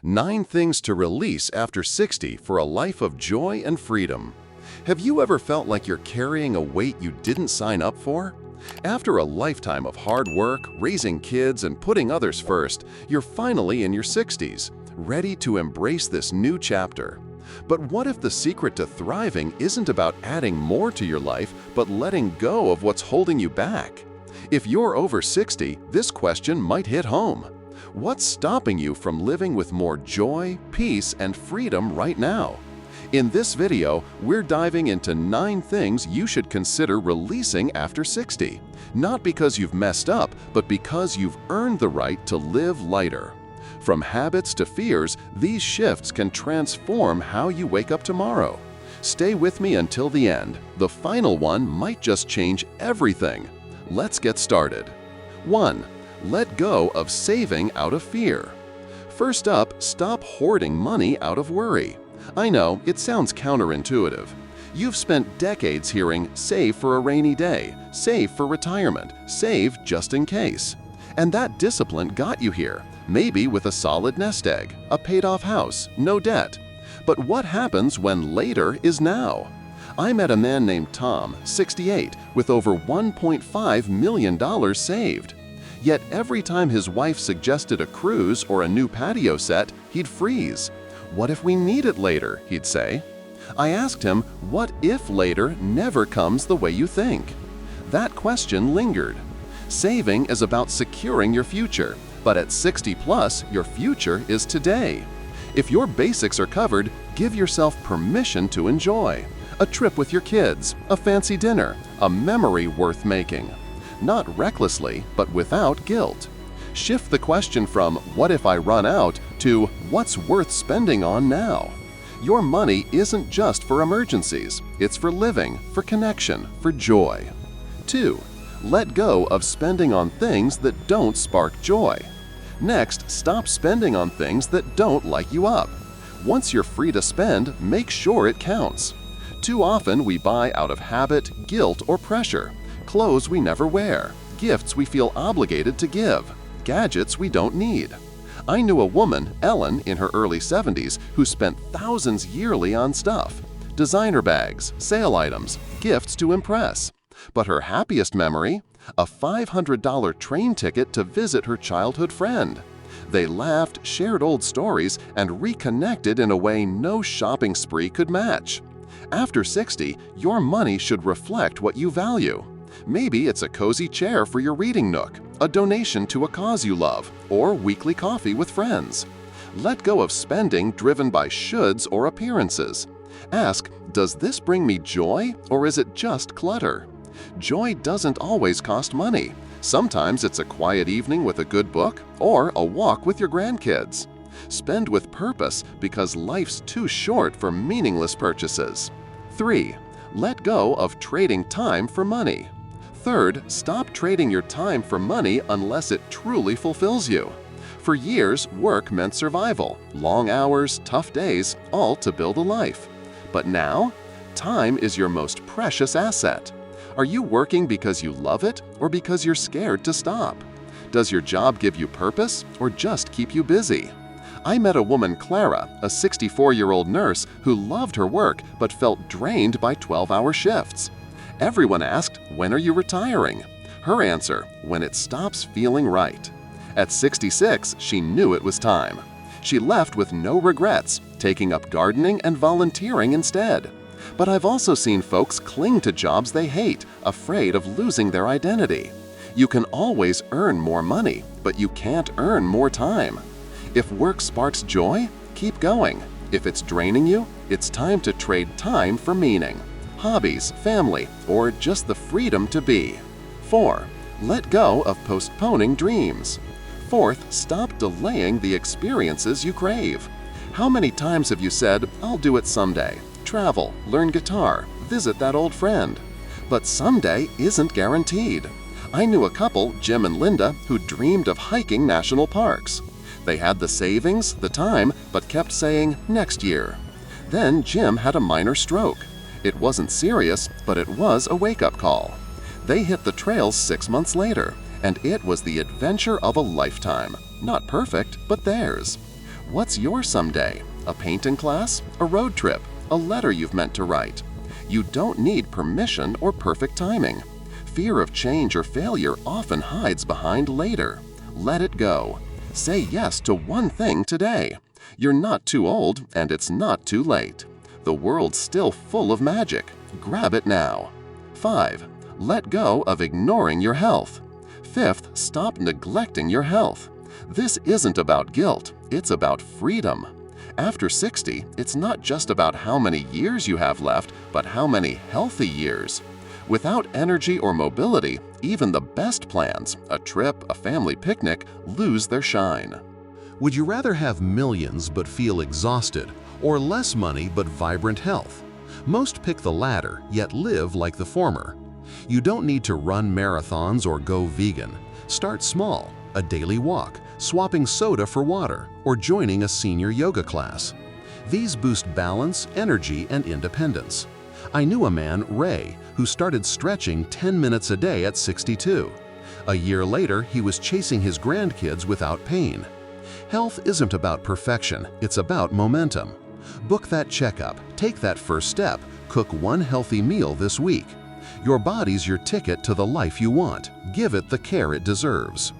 9 things to release after 60 for a life of joy and freedom. Have you ever felt like you're carrying a weight you didn't sign up for? After a lifetime of hard work, raising kids, and putting others first, you're finally in your 60s, ready to embrace this new chapter. But what if the secret to thriving isn't about adding more to your life, but letting go of what's holding you back? If you're over 60, this question might hit home. What's stopping you from living with more joy, peace, and freedom right now? In this video, we're diving into 9 things you should consider releasing after 60. Not because you've messed up, but because you've earned the right to live lighter. From habits to fears, these shifts can transform how you wake up tomorrow. Stay with me until the end. The final one might just change everything. Let's get started. 1. Let go of saving out of fear. First up, stop hoarding money out of worry. I know, it sounds counterintuitive. You've spent decades hearing, save for a rainy day, save for retirement, save just in case. And that discipline got you here, maybe with a solid nest egg, a paid-off house, no debt. But what happens when later is now? I met a man named Tom, 68, with over $1.5 million saved. Yet every time his wife suggested a cruise or a new patio set, he'd freeze. "What if we need it later?" he'd say. I asked him, what if later never comes the way you think? That question lingered. Saving is about securing your future, but at 60 plus, your future is today. If your basics are covered, give yourself permission to enjoy. A trip with your kids, a fancy dinner, a memory worth making. Not recklessly, but without guilt. Shift the question from "what if I run out" to "what's worth spending on now?" Your money isn't just for emergencies, it's for living, for connection, for joy. 2. Let go of spending on things that don't spark joy. Next, stop spending on things that don't light you up. Once you're free to spend, make sure it counts. Too often we buy out of habit, guilt, or pressure. Clothes we never wear, gifts we feel obligated to give, gadgets we don't need. I knew a woman, Ellen, in her early 70s, who spent thousands yearly on stuff. Designer bags, sale items, gifts to impress. But her happiest memory? A $500 train ticket to visit her childhood friend. They laughed, shared old stories, and reconnected in a way no shopping spree could match. After 60, your money should reflect what you value. Maybe it's a cozy chair for your reading nook, a donation to a cause you love, or weekly coffee with friends. Let go of spending driven by shoulds or appearances. Ask, does this bring me joy, or is it just clutter? Joy doesn't always cost money. Sometimes it's a quiet evening with a good book, or a walk with your grandkids. Spend with purpose because life's too short for meaningless purchases. 3. Let go of trading time for money. Third, stop trading your time for money unless it truly fulfills you. For years, work meant survival, long hours, tough days, all to build a life. But now, time is your most precious asset. Are you working because you love it or because you're scared to stop? Does your job give you purpose or just keep you busy? I met a woman, Clara, a 64-year-old nurse who loved her work but felt drained by 12-hour shifts. Everyone asked, "When are you retiring?" Her answer, "When it stops feeling right." At 66, she knew it was time. She left with no regrets, taking up gardening and volunteering instead. But I've also seen folks cling to jobs they hate, afraid of losing their identity. You can always earn more money, but you can't earn more time. If work sparks joy, keep going. If it's draining you, it's time to trade time for meaning. Hobbies, family, or just the freedom to be. 4. Let go of postponing dreams. Fourth, stop delaying the experiences you crave. How many times have you said, "I'll do it someday"? Travel, learn guitar, visit that old friend. But someday isn't guaranteed. I knew a couple, Jim and Linda, who dreamed of hiking national parks. They had the savings, the time, but kept saying, "next year." Then Jim had a minor stroke. It wasn't serious, but it was a wake-up call. They hit the trails 6 months later, and it was the adventure of a lifetime. Not perfect, but theirs. What's your someday? A painting class? A road trip? A letter you've meant to write? You don't need permission or perfect timing. Fear of change or failure often hides behind later. Let it go. Say yes to one thing today. You're not too old, and it's not too late. The world's still full of magic. Grab it now. 5. Let go of ignoring your health. 5th, stop neglecting your health. This isn't about guilt, it's about freedom. After 60, it's not just about how many years you have left, but how many healthy years. Without energy or mobility, even the best plans, a trip, a family picnic, lose their shine. Would you rather have millions but feel exhausted, or less money but vibrant health? Most pick the latter, yet live like the former. You don't need to run marathons or go vegan. Start small, a daily walk, swapping soda for water, or joining a senior yoga class. These boost balance, energy, and independence. I knew a man, Ray, who started stretching 10 minutes a day at 62. A year later, he was chasing his grandkids without pain. Health isn't about perfection, it's about momentum. Book that checkup, take that first step, cook one healthy meal this week. Your body's your ticket to the life you want. Give it the care it deserves.